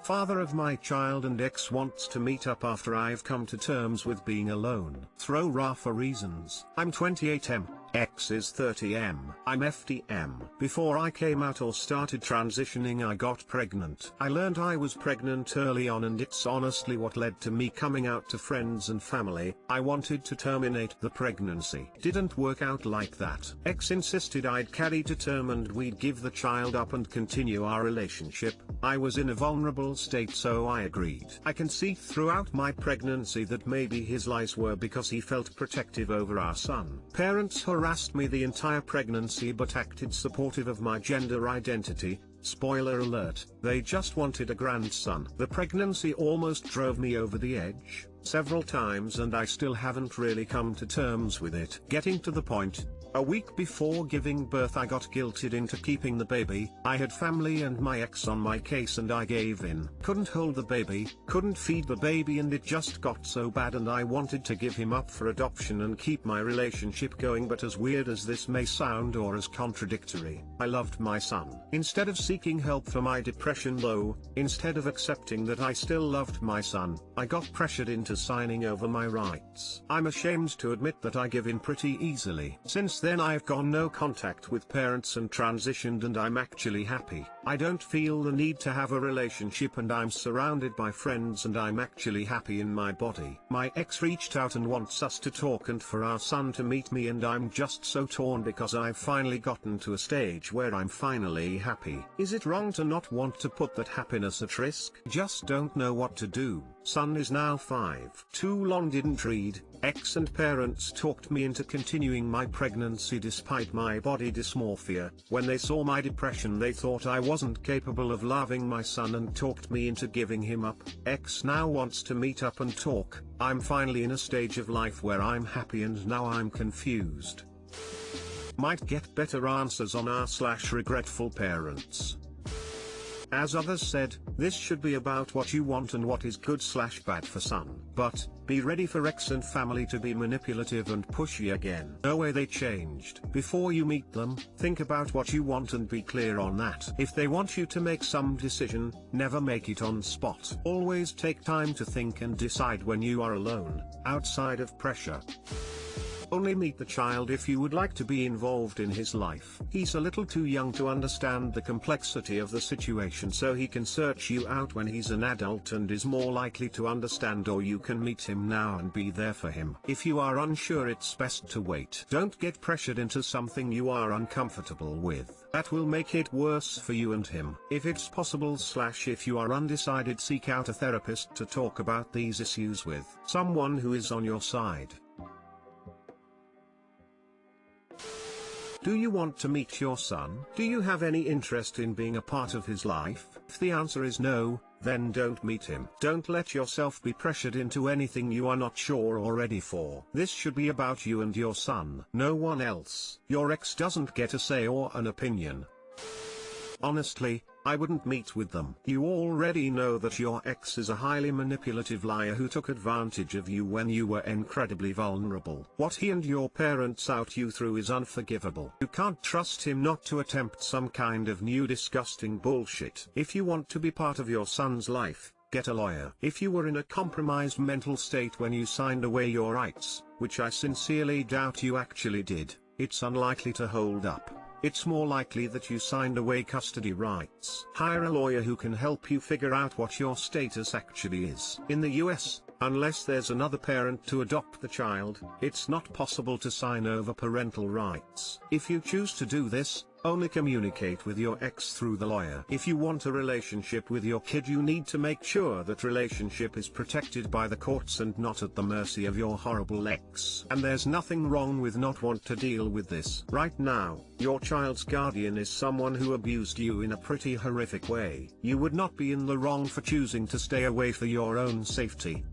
Father of my child and ex wants to meet up after I've come to terms with being alone. Throw raw for reasons. I'm 28M. X is 30M. I'm FTM. Before I came out or started transitioning, I got pregnant. I learned I was pregnant early on, and it's honestly what led to me coming out to friends and family. I wanted to terminate the pregnancy. Didn't work out like that. X insisted I'd carry to term and we'd give the child up and continue our relationship. I was in a vulnerable state, so I agreed. I can see throughout my pregnancy that maybe his lies were because he felt protective over our son. Parents harassed me the entire pregnancy but acted supportive of my gender identity. Spoiler alert, they just wanted a grandson. The pregnancy almost drove me over the edge several times, and I still haven't really come to terms with it. Getting to the point, a week before giving birth I got guilted into keeping the baby. I had family and my ex on my case and I gave in. Couldn't hold the baby, couldn't feed the baby, and it just got so bad and I wanted to give him up for adoption and keep my relationship going. But as weird as this may sound, or as contradictory, I loved my son. Instead of seeking help for my depression though, instead of accepting that I still loved my son, I got pressured into signing over my rights. I'm ashamed to admit that I give in pretty easily. Since then I've gone no contact with parents and transitioned, and I'm actually happy. I don't feel the need to have a relationship and I'm surrounded by friends and I'm actually happy in my body. My ex reached out and wants us to talk and for our son to meet me, and I'm just so torn because I've finally gotten to a stage where I'm finally happy. Is it wrong to not want to put that happiness at risk? Just don't know what to do. Son is now 5. Too long didn't read. Ex and parents talked me into continuing my pregnancy despite my body dysmorphia. When they saw my depression they thought I wasn't capable of loving my son and talked me into giving him up. Ex now wants to meet up and talk. I'm finally in a stage of life where I'm happy and now I'm confused. Might get better answers on r/regretful parents. As others said, this should be about what you want and what is good/bad for son. But, be ready for ex and family to be manipulative and pushy again. No way they changed. Before you meet them, think about what you want and be clear on that. If they want you to make some decision, never make it on spot. Always take time to think and decide when you are alone, outside of pressure. Only meet the child if you would like to be involved in his life. He's a little too young to understand the complexity of the situation, so he can search you out when he's an adult and is more likely to understand, or you can meet him now and be there for him. If you are unsure, it's best to wait. Don't get pressured into something you are uncomfortable with. That will make it worse for you and him. If it's possible / if you are undecided, seek out a therapist to talk about these issues with. Someone who is on your side. Do you want to meet your son? Do you have any interest in being a part of his life? If the answer is no, then don't meet him. Don't let yourself be pressured into anything you are not sure or ready for. This should be about you and your son, no one else. Your ex doesn't get a say or an opinion. Honestly, I wouldn't meet with them. You already know that your ex is a highly manipulative liar who took advantage of you when you were incredibly vulnerable. What he and your parents out you through is unforgivable. You can't trust him not to attempt some kind of new disgusting bullshit. If you want to be part of your son's life, get a lawyer. If you were in a compromised mental state when you signed away your rights, which I sincerely doubt you actually did, it's unlikely to hold up. It's more likely that you signed away custody rights. Hire a lawyer who can help you figure out what your status actually is. In the US, unless there's another parent to adopt the child, it's not possible to sign over parental rights. If you choose to do this, only communicate with your ex through the lawyer. If you want a relationship with your kid, you need to make sure that relationship is protected by the courts and not at the mercy of your horrible ex. And there's nothing wrong with not want to deal with this. Right now, your child's guardian is someone who abused you in a pretty horrific way. You would not be in the wrong for choosing to stay away for your own safety.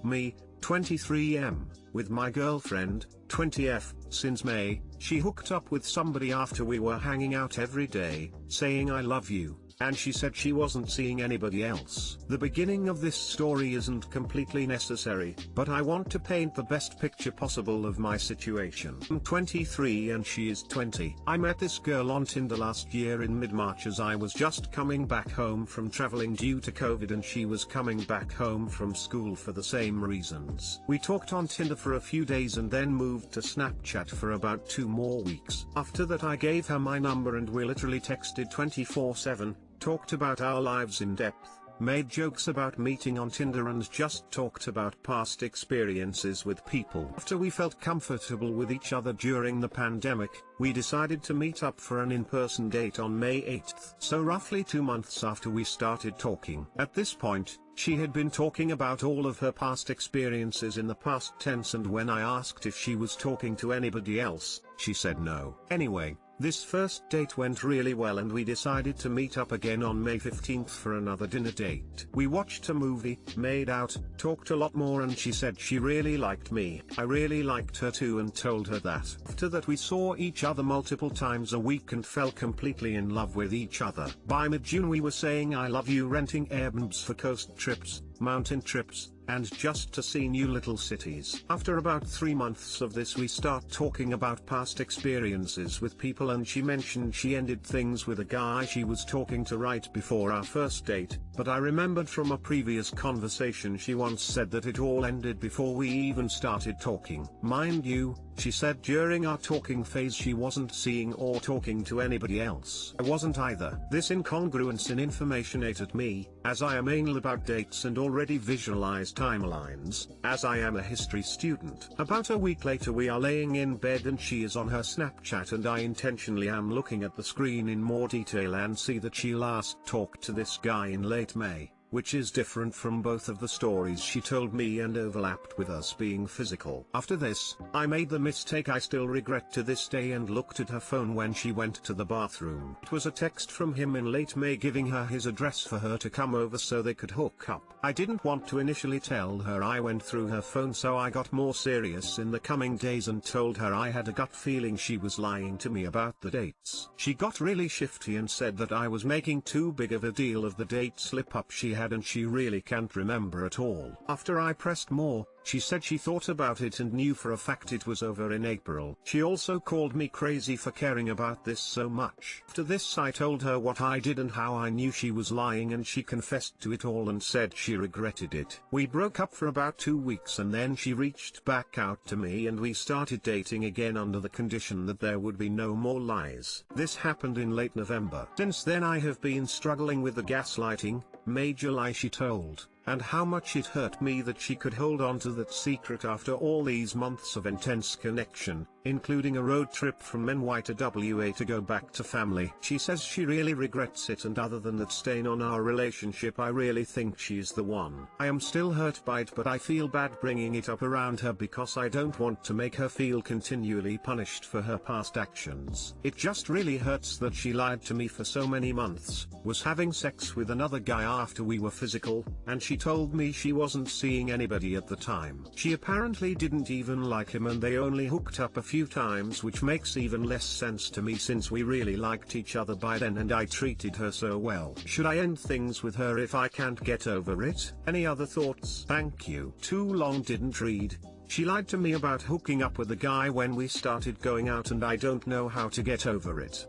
Me, 23M, with my girlfriend, 20F, since May. She hooked up with somebody after we were hanging out every day, saying I love you, and she said she wasn't seeing anybody else. The beginning of this story isn't completely necessary, but I want to paint the best picture possible of my situation. I'm 23 and she is 20. I met this girl on Tinder last year in mid-March as I was just coming back home from traveling due to COVID, and she was coming back home from school for the same reasons. We talked on Tinder for a few days and then moved to Snapchat for about 2 more weeks. After that I gave her my number and we literally texted 24/7, talked about our lives in depth, made jokes about meeting on Tinder, and just talked about past experiences with people. After we felt comfortable with each other during the pandemic, we decided to meet up for an in-person date on May 8th. So roughly 2 months after we started talking. At this point, she had been talking about all of her past experiences in the past tense, and when I asked if she was talking to anybody else, she said no. Anyway, this first date went really well and we decided to meet up again on May 15th for another dinner date. We watched a movie, made out, talked a lot more, and she said she really liked me. I really liked her too and told her that. After that we saw each other multiple times a week and fell completely in love with each other. By mid-June we were saying I love you, renting Airbnbs for coast trips, mountain trips, and just to see new little cities. After about 3 months of this we start talking about past experiences with people, and she mentioned she ended things with a guy she was talking to right before our first date, but I remembered from a previous conversation she once said that it all ended before we even started talking. Mind you, she said during our talking phase she wasn't seeing or talking to anybody else. I wasn't either. This incongruence in information ate at me, as I am anal about dates and already visualize timelines, as I am a history student. About a week later we are laying in bed and she is on her Snapchat, and I intentionally am looking at the screen in more detail and see that she last talked to this guy in late May, which is different from both of the stories she told me and overlapped with us being physical. After this, I made the mistake I still regret to this day and looked at her phone when she went to the bathroom. It was a text from him in late May giving her his address for her to come over so they could hook up. I didn't want to initially tell her I went through her phone, so I got more serious in the coming days and told her I had a gut feeling she was lying to me about the dates. She got really shifty and said that I was making too big of a deal of the date slip up she had and she really can't remember at all. After I pressed more, she said she thought about it and knew for a fact it was over in April. She also called me crazy for caring about this so much. After this I told her what I did and how I knew she was lying, and she confessed to it all and said she regretted it. We broke up for about 2 weeks and then she reached back out to me and we started dating again under the condition that there would be no more lies. This happened in late November. Since then I have been struggling with the gaslighting, major lie she told, and how much it hurt me that she could hold on to that secret after all these months of intense connection, including a road trip from NY to WA to go back to family. She says she really regrets it, and other than that stain on our relationship I really think she's the one. I am still hurt by it, but I feel bad bringing it up around her because I don't want to make her feel continually punished for her past actions. It just really hurts that she lied to me for so many months, was having sex with another guy after we were physical, and she told me she wasn't seeing anybody at the time. She apparently didn't even like him and they only hooked up a few times, which makes even less sense to me since we really liked each other by then and I treated her so well. Should I end things with her if I can't get over it? Any other thoughts? Thank you. Too long didn't read. She lied to me about hooking up with a guy when we started going out and I don't know how to get over it.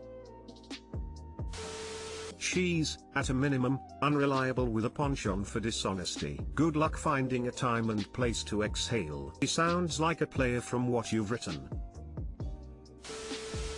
She's, at a minimum, unreliable with a penchant for dishonesty. Good luck finding a time and place to exhale. She sounds like a player from what you've written.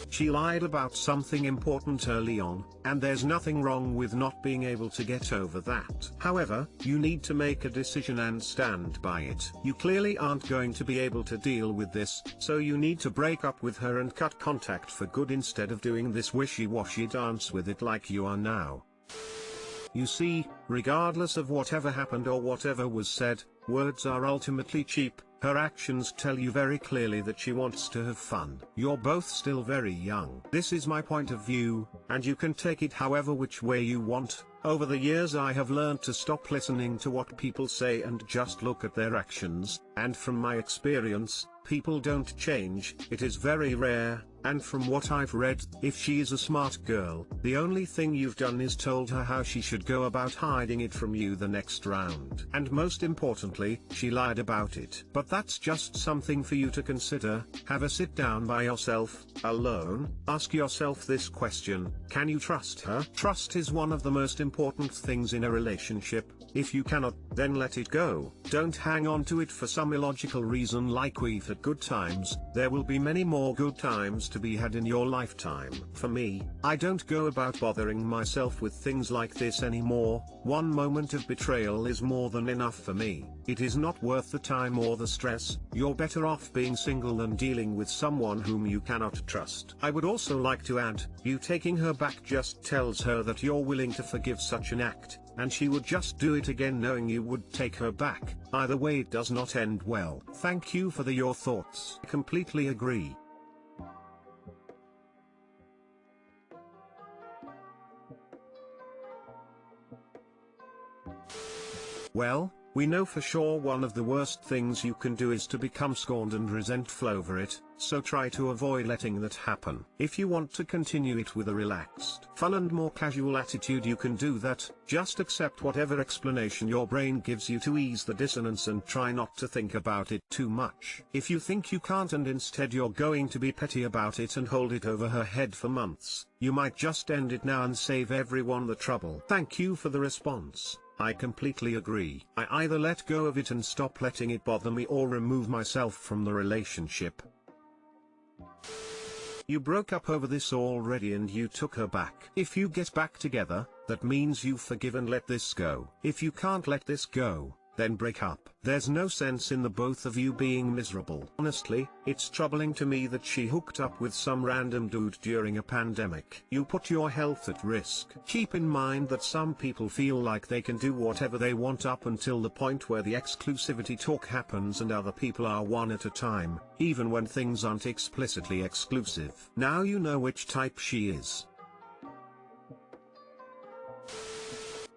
She lied about something important early on, and there's nothing wrong with not being able to get over that. However, you need to make a decision and stand by it. You clearly aren't going to be able to deal with this, so you need to break up with her and cut contact for good instead of doing this wishy-washy dance with it like you are now. You see, regardless of whatever happened or whatever was said, words are ultimately cheap. Her actions tell you very clearly that she wants to have fun. You're both still very young. This is my point of view, and you can take it however which way you want. Over the years I have learned to stop listening to what people say and just look at their actions, and from my experience, people don't change. It is very rare, And from what I've read, if she is a smart girl, the only thing you've done is told her how she should go about hiding it from you the next round. And most importantly, she lied about it. But that's just something for you to consider. Have a sit down by yourself, alone, ask yourself this question: can you trust her? Trust is one of the most important things in a relationship. If you cannot, then let it go. Don't hang on to it for some illogical reason like we've had good times. There will be many more good times to be had in your lifetime. For me, I don't go about bothering myself with things like this anymore. One moment of betrayal is more than enough for me. It is not worth the time or the stress. You're better off being single than dealing with someone whom you cannot trust. I would also like to add, you taking her back just tells her that you're willing to forgive such an act, and she would just do it again knowing you would take her back. Either way, it does not end well. Thank you for your thoughts. I completely agree. Well, we know for sure one of the worst things you can do is to become scorned and resentful over it, so try to avoid letting that happen. If you want to continue it with a relaxed, fun and more casual attitude, you can do that. Just accept whatever explanation your brain gives you to ease the dissonance and try not to think about it too much. If you think you can't and instead you're going to be petty about it and hold it over her head for months, you might just end it now and save everyone the trouble. Thank you for the response. I completely agree. I either let go of it and stop letting it bother me or remove myself from the relationship. You broke up over this already and you took her back. If you get back together, that means you forgive and let this go. If you can't let this go, then break up. There's no sense in the both of you being miserable. Honestly, it's troubling to me that she hooked up with some random dude during a pandemic. You put your health at risk. Keep in mind that some people feel like they can do whatever they want up until the point where the exclusivity talk happens and other people are one at a time, even when things aren't explicitly exclusive. Now you know which type she is.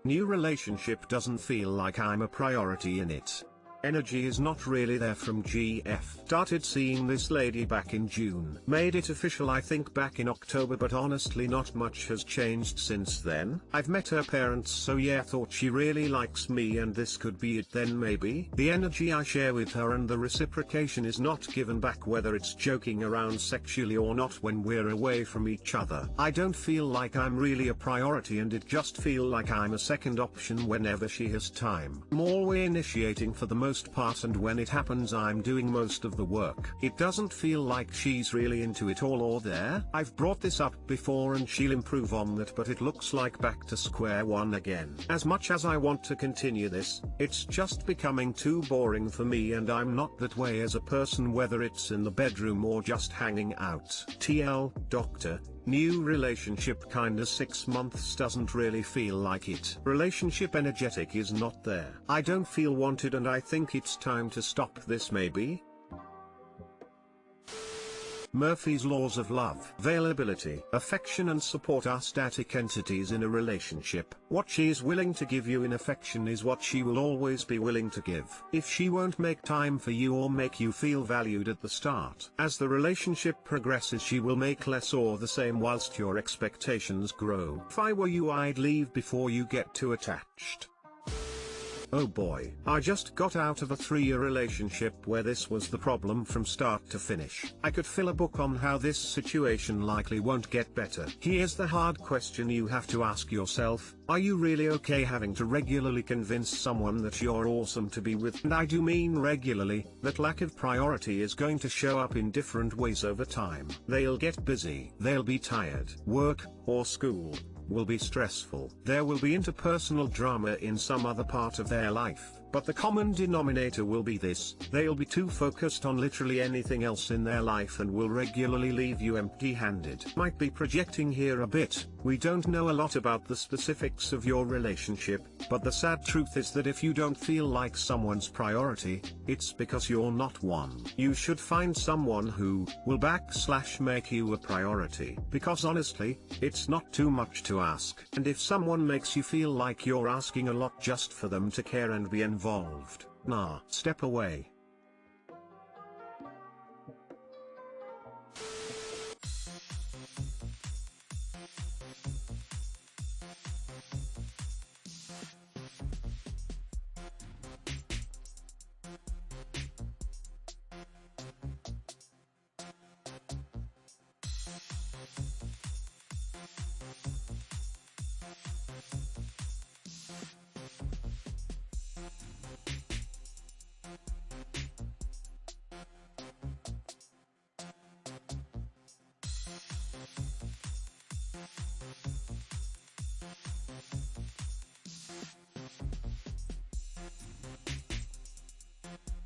New relationship doesn't feel like I'm a priority in it. Energy is not really there from GF. Started seeing this lady back in June. Made it official I think back in October, but honestly not much has changed since then. I've met her parents, so yeah, thought she really likes me and this could be it then maybe. The energy I share with her and the reciprocation is not given back, whether it's joking around sexually or not when we're away from each other. I don't feel like I'm really a priority and it just feel like I'm a second option whenever she has time. I'm always initiating for the most part, and when it happens I'm doing most of the work. It doesn't feel like she's really into it all or there. I've brought this up before and she'll improve on that, but it looks like back to square one again. As much as I want to continue this, it's just becoming too boring for me, and I'm not that way as a person, whether it's in the bedroom or just hanging out. TL, doctor. New relationship kinda 6 months doesn't really feel like it. Relationship energetic is not there. I don't feel wanted and I think it's time to stop this maybe. Murphy's Laws of Love. Availability, affection and support are static entities in a relationship. What she is willing to give you in affection is what she will always be willing to give. If she won't make time for you or make you feel valued at the start, as the relationship progresses she will make less or the same whilst your expectations grow. If I were you, I'd leave before you get too attached. Oh boy, I just got out of a 3-year relationship where this was the problem from start to finish. I could fill a book on how this situation likely won't get better. Here's the hard question you have to ask yourself: are you really okay having to regularly convince someone that you're awesome to be with? And I do mean regularly. That lack of priority is going to show up in different ways over time. They'll get busy, they'll be tired, work, or school will be stressful. There will be interpersonal drama in some other part of their life, but the common denominator will be this: they'll be too focused on literally anything else in their life and will regularly leave you empty-handed. Might be projecting here a bit, we don't know a lot about the specifics of your relationship, but the sad truth is that if you don't feel like someone's priority, it's because you're not one. You should find someone who will make you a priority, because honestly, it's not too much to ask. And if someone makes you feel like you're asking a lot just for them to care and be involved, nah, step away.